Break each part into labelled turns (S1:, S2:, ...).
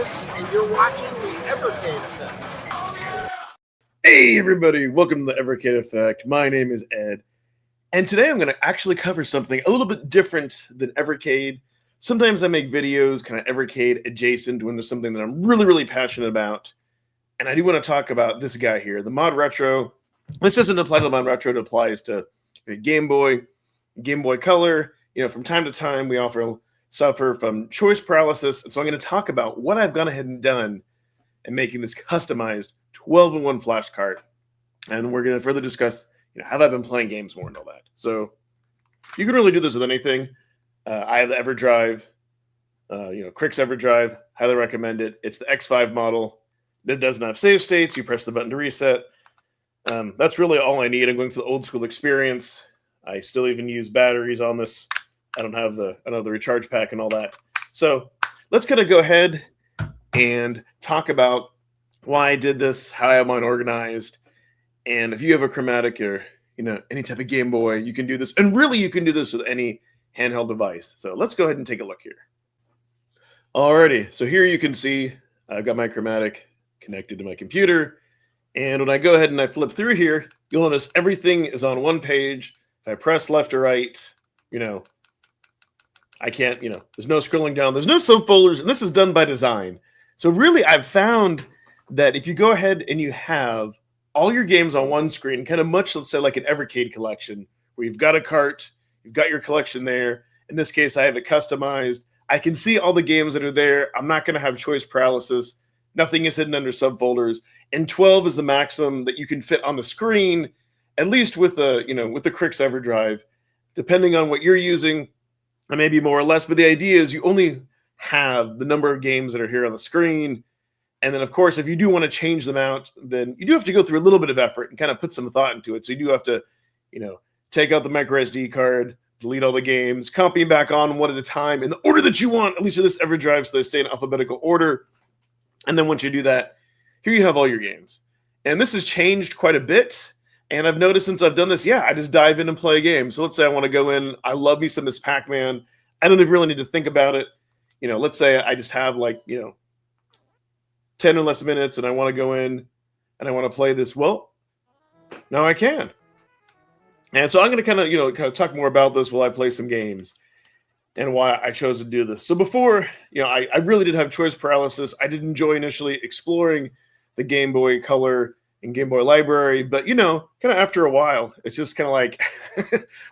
S1: Tetris, and you're watching the Evercade Effect.
S2: Hey everybody, welcome to the Evercade Effect. My name is Ed, and today I'm going to actually cover something a little bit different than Evercade. Sometimes I make videos kind of Evercade adjacent when there's something that I'm really passionate about, and I do want to talk about this guy here, the Mod Retro. This doesn't apply to the Mod Retro, it applies to Game Boy, Game Boy Color. You know, from time to time we suffer from choice paralysis, and so I'm going to talk about what I've gone ahead and done in making this customized 12-in-1 flash cart, and we're going to further discuss, have I been playing games more and all that. So you can really do this with anything. I have the EverDrive, Crick's EverDrive. Highly recommend it. It's the X5 model. It doesn't have save states. You press the button to reset. That's really all I need. I'm going for the old school experience. I still even use batteries on this. I don't have the recharge pack and all that. So let's kind of go ahead and talk about why I did this, how I have mine organized, and if you have a Chromatic or any type of Game Boy, you can do this. And really, you can do this with any handheld device. So let's go ahead and take a look here. Alrighty, so here you can see I've got my Chromatic connected to my computer, and when I go ahead and I flip through here, you'll notice everything is on one page. If I press left or right, I can't, there's no scrolling down, there's no subfolders, and this is done by design. So really, I've found that if you go ahead and you have all your games on one screen, kind of much, let's say, like an Evercade collection, where you've got a cart, you've got your collection there. In this case, I have it customized. I can see all the games that are there. I'm not going to have choice paralysis. Nothing is hidden under subfolders. And 12 is the maximum that you can fit on the screen, at least with the Crick's EverDrive. Depending on what you're using, maybe more or less, but the idea is you only have the number of games that are here on the screen. And then, of course, if you do want to change them out, then you do have to go through a little bit of effort and kind of put some thought into it. So you do have to, take out the micro SD card, delete all the games, copy them back on one at a time in the order that you want, at least in this EverDrive, so they stay in alphabetical order. And then once you do that, here you have all your games. And this has changed quite a bit. And I've noticed since I've done this, I just dive in and play a game. So let's say I want to go in. I love me some Miss Pac-Man. I don't even really need to think about it. Let's say I just have 10 or less minutes and I want to go in and I want to play this. Well, now I can. And so I'm going to kind of talk more about this while I play some games and why I chose to do this. So before, I really did have choice paralysis. I did enjoy initially exploring the Game Boy Color and Game Boy library, but kind of after a while, it's just kind of like,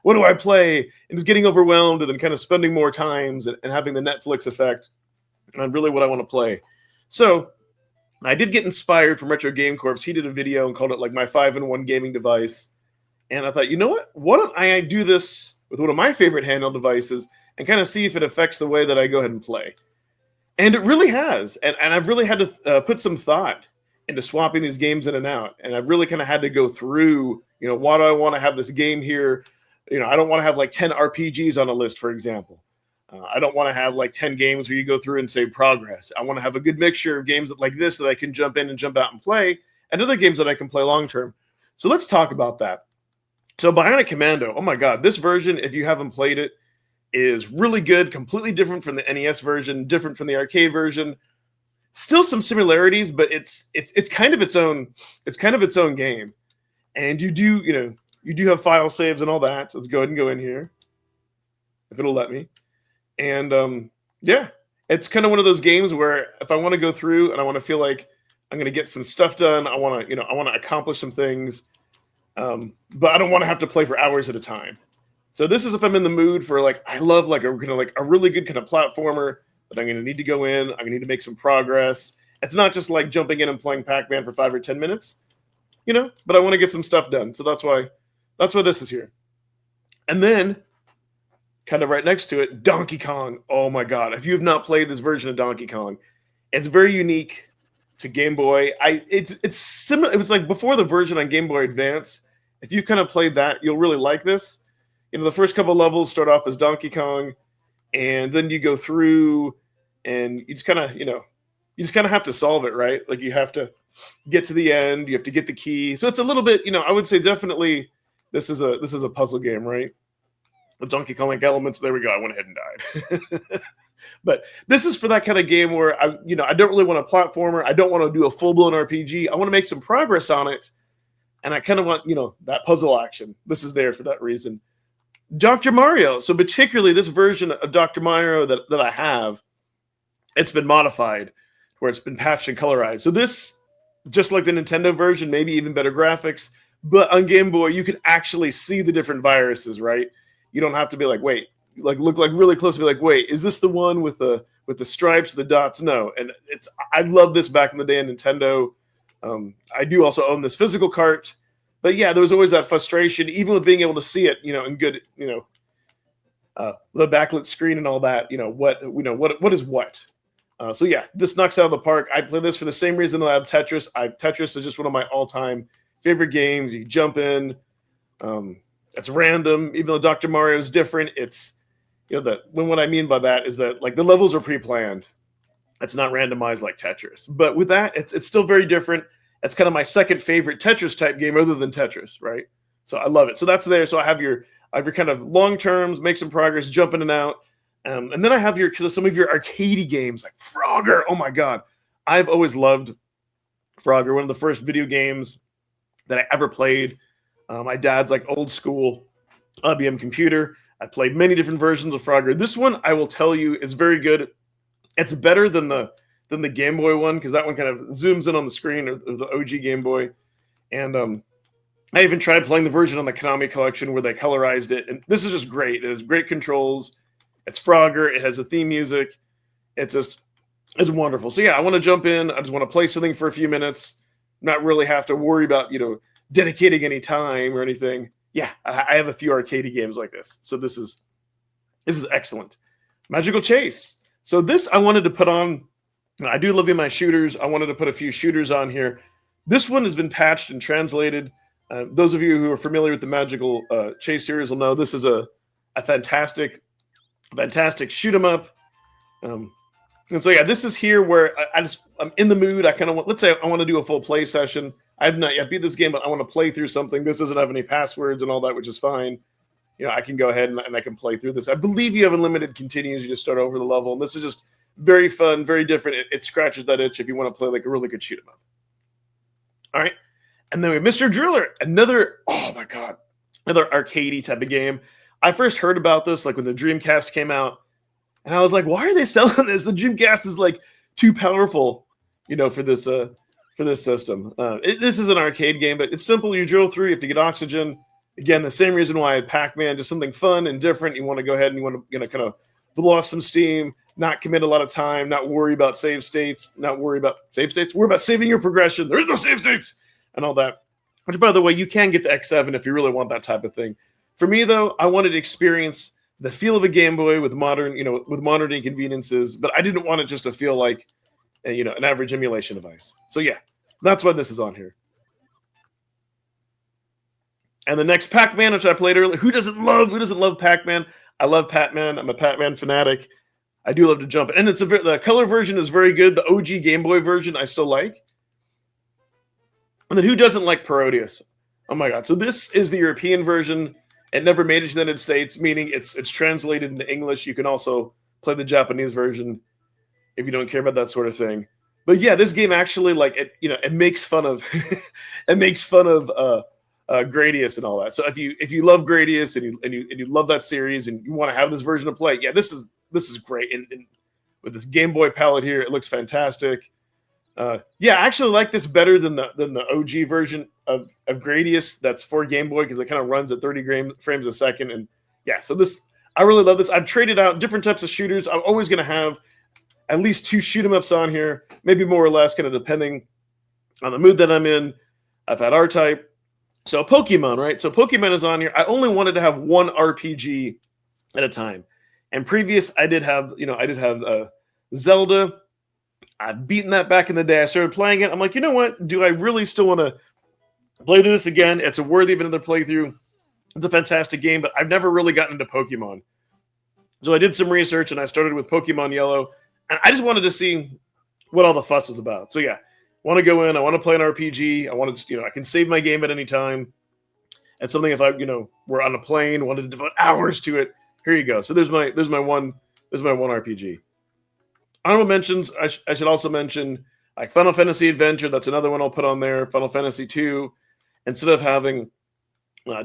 S2: what do I play? And just getting overwhelmed and then kind of spending more times and having the Netflix effect on really what I want to play. So I did get inspired from Retro Game Corps. He did a video and called it like my 5-in-1 gaming device. And I thought, you know what? Why don't I do this with one of my favorite handheld devices and kind of see if it affects the way that I go ahead and play. And it really has. And I've really had to put some thought into swapping these games in and out. And I've really kind of had to go through, why do I want to have this game here? I don't want to have like 10 RPGs on a list, for example. I don't want to have like 10 games where you go through and save progress. I want to have a good mixture of games like this that I can jump in and jump out and play, and other games that I can play long term. So let's talk about that. So Bionic Commando, oh my God, this version, if you haven't played it, is really good, completely different from the NES version, different from the arcade version. Still some similarities, but it's kind of its own game. And you do have file saves and all that. So let's go ahead and go in here if it'll let me. And it's kind of one of those games where if I want to go through and I want to feel like I'm going to get some stuff done, I want to accomplish some things, but I don't want to have to play for hours at a time. So this is if I'm in the mood for I love a really good kind of platformer that I'm going to need to go in. I'm going to need to make some progress. It's not just like jumping in and playing Pac-Man for 5 or 10 minutes, but I want to get some stuff done. So that's why this is here. And then kind of right next to it, Donkey Kong. Oh my God. If you have not played this version of Donkey Kong, it's very unique to Game Boy. It's similar. It was like before the version on Game Boy Advance. If you've kind of played that, you'll really like this. The first couple levels start off as Donkey Kong, and then you go through and you just kind of have to solve it, right? Like you have to get to the end, you have to get the key. So it's a little bit, I would say definitely this is a puzzle game, right? With Donkey Kong like elements. There we go. I went ahead and died. But this is for that kind of game where I don't really want a platformer. I don't want to do a full blown RPG. I want to make some progress on it, and I kind of want that puzzle action. This is there for that reason. Dr. Mario. So particularly this version of Dr. Mario that I have, it's been modified where it's been patched and colorized. So this, just like the Nintendo version, maybe even better graphics, but on Game Boy you can actually see the different viruses, right? You don't have to be like, wait, look really close and be like, wait, is this the one with the stripes, the dots? No. And I love this back in the day on Nintendo. I do also own this physical cart. But yeah, there was always that frustration, even with being able to see it, in good, the backlit screen and all that. What is what? So yeah, this knocks out of the park. I play this for the same reason that I have Tetris. Tetris is just one of my all-time favorite games. You jump in, it's random. Even though Dr. Mario is different, it's what I mean by that is that like the levels are pre-planned. It's not randomized like Tetris. But with that, it's still very different. It's kind of my second favorite Tetris type game other than Tetris, right? So I love it. So that's there. So I have your kind of long terms, make some progress, jump in and out. And then I have some of your arcadey games like Frogger. Oh my God. I've always loved Frogger, one of the first video games that I ever played. My dad's like old school IBM computer. I played many different versions of Frogger. This one, I will tell you, is very good. It's better than the Game Boy one, because that one kind of zooms in on the screen of the OG Game Boy. And I even tried playing the version on the Konami collection where they colorized it. And this is just great. It has great controls. It's Frogger. It has the theme music. It's wonderful. So yeah, I want to jump in. I just want to play something for a few minutes, not really have to worry about, dedicating any time or anything. Yeah, I have a few arcade games like this. So this is excellent. Magical Chase. So this I wanted to put on. I do love my shooters. I wanted to put a few shooters on here. This one has been patched and translated. Those of you who are familiar with the Magical Chase series will know this is a fantastic shoot 'em up. And so yeah, this is here where I'm in the mood. I kind of want. Let's say I want to do a full play session. I have not yet beat this game, but I want to play through something. This doesn't have any passwords and all that, which is fine. I can go ahead and I can play through this. I believe you have unlimited continues. You just start over the level, and this is just very fun, very different. It scratches that itch if you want to play like a really good shoot 'em up. All right. And then we have Mr. Driller, another arcadey type of game. I first heard about this like when the Dreamcast came out, and I was like, why are they selling this? The Dreamcast is like too powerful, for this system. This is an arcade game, but it's simple. You drill through, you have to get oxygen. Again, the same reason why I had Pac-Man, just something fun and different. You want to go ahead and you want to kind of blow off some steam, not commit a lot of time, not worry about save states, worry about saving your progression. There's no save states and all that. Which, by the way, you can get the X7 if you really want that type of thing. For me, though, I wanted to experience the feel of a Game Boy with modern inconveniences, but I didn't want it just to feel like, an average emulation device. So yeah, that's why this is on here. And the next Pac-Man, which I played earlier, who doesn't love Pac-Man? I love Pac-Man. I'm a Pac-Man fanatic. I do love to jump. And the color version is very good. The OG Game Boy version I still like. And then who doesn't like Parodius? Oh my God. So this is the European version. It never made it to the United States, meaning it's translated into English. You can also play the Japanese version if you don't care about that sort of thing. But yeah, this game actually it makes fun of Gradius and all that. So if you love Gradius and you love that series and you want to have this version to play, yeah, this is great. And with this Game Boy palette here, it looks fantastic. Yeah, I actually like this better than the OG version of Gradius that's for Game Boy, because it kind of runs at 30 frames a second. And yeah, so I really love this. I've traded out different types of shooters. I'm always going to have at least 2 shoot 'em ups on here, maybe more or less, kind of depending on the mood that I'm in. I've had R-Type. So Pokemon, right? So Pokemon is on here. I only wanted to have one RPG at a time. And previous, I did have Zelda. I'd beaten that back in the day. I started playing it. I'm like, you know what? Do I really still want to play this again? It's a worthy of another playthrough. It's a fantastic game, but I've never really gotten into Pokemon. So I did some research, and I started with Pokemon Yellow. And I just wanted to see what all the fuss was about. So yeah, I want to go in. I want to play an RPG. I want to, I can save my game at any time. It's something if I, we're on a plane, wanted to devote hours to it. Here you go. So there's my one RPG. Honorable mentions, I should also mention like Final Fantasy Adventure. That's another one I'll put on there. Final Fantasy 2. Instead of having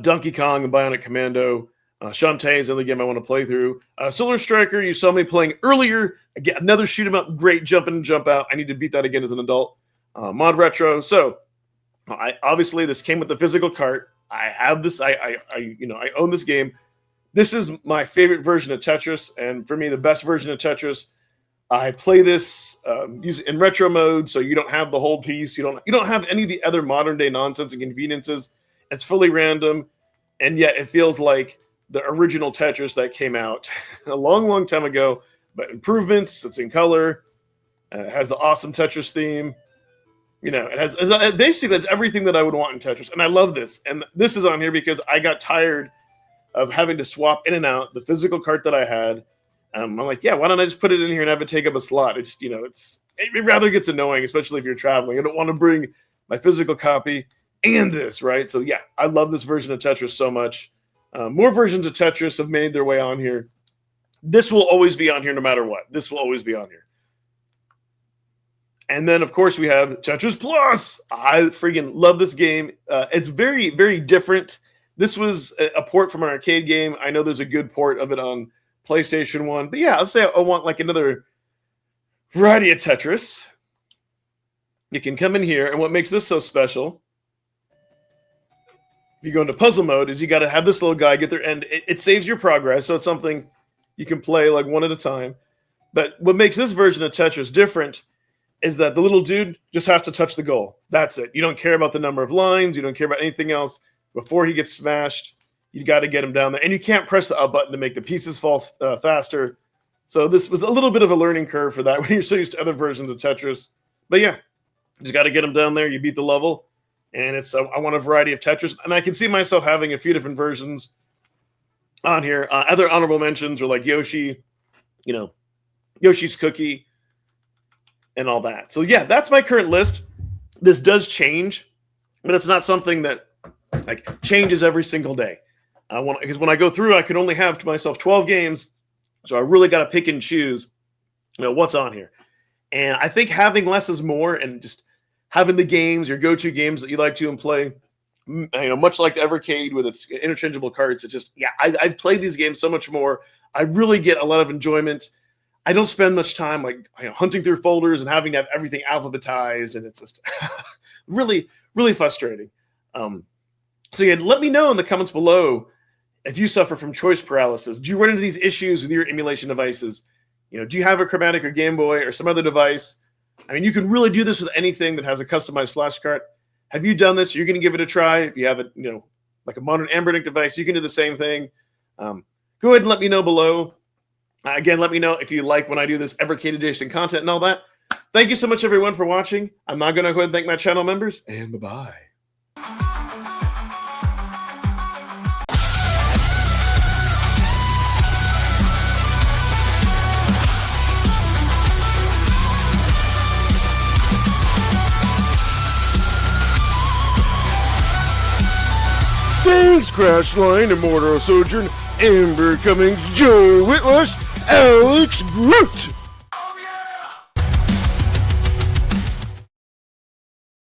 S2: Donkey Kong and Bionic Commando, Shantae is the other game I want to play through. Solar Striker, you saw me playing earlier. Again, another shoot 'em up, great jump in and jump out. I need to beat that again as an adult. Mod Retro. So, obviously this came with the physical cart. I have this. I own this game. This is my favorite version of Tetris, and for me, the best version of Tetris. I play this in retro mode, so you don't have the whole piece. You don't have any of the other modern day nonsense and conveniences. It's fully random, and yet it feels like the original Tetris that came out a long, long time ago. But improvements. It's in color. It has the awesome Tetris theme. It has basically that's everything that I would want in Tetris, and I love this. And this is on here because I got tired of having to swap in and out the physical cart that I had. I'm like, yeah, why don't I just put it in here and have it take up a slot? It rather gets annoying, especially if you're traveling. I don't want to bring my physical copy and this, right? So yeah, I love this version of Tetris so much. More versions of Tetris have made their way on here. This will always be on here no matter what. This will always be on here. And then, of course, we have Tetris Plus. I freaking love this game. It's very, very different. This was a port from an arcade game. I know there's a good port of it on PlayStation 1. But yeah, let's say I want like another variety of Tetris. You can come in here, and what makes this so special, if you go into puzzle mode, is you got to have this little guy get there, and it saves your progress, so it's something you can play like one at a time. But what makes this version of Tetris different is that the little dude just has to touch the goal. That's it. You don't care about the number of lines. You don't care about anything else. Before he gets smashed, you got to get him down there. And you can't press the up button to make the pieces fall faster. So this was a little bit of a learning curve for that when you're so used to other versions of Tetris. But yeah, you just got to get him down there. You beat the level. And I want a variety of Tetris. And I can see myself having a few different versions on here. Other honorable mentions are like Yoshi, Yoshi's Cookie, and all that. So yeah, that's my current list. This does change, but it's not something that like changes every single day. Because when I go through, I can only have to myself 12 games, so I really got to pick and choose, what's on here. And I think having less is more, and just having the games, your go-to games that you like to and play, much like the Evercade with its interchangeable cards. It just, yeah, I play these games so much more. I really get a lot of enjoyment. I don't spend much time like hunting through folders and having to have everything alphabetized, and it's just really, really frustrating. So yeah, let me know in the comments below if you suffer from choice paralysis. Do you run into these issues with your emulation devices? Do you have a Chromatic or Game Boy or some other device? I mean, you can really do this with anything that has a customized flash card. Have you done this? You're going to give it a try. If you have it, like a modern Ambernic device, you can do the same thing. Go ahead and let me know below. Again, let me know if you like when I do this Evercade adjacent content and all that. Thank you so much, everyone, for watching. I'm now going to go ahead and thank my channel members, and bye-bye. Thanks, Crashline, Immortal Sojourn, Amber Cummings, Joe Whitlush, Alex Groot.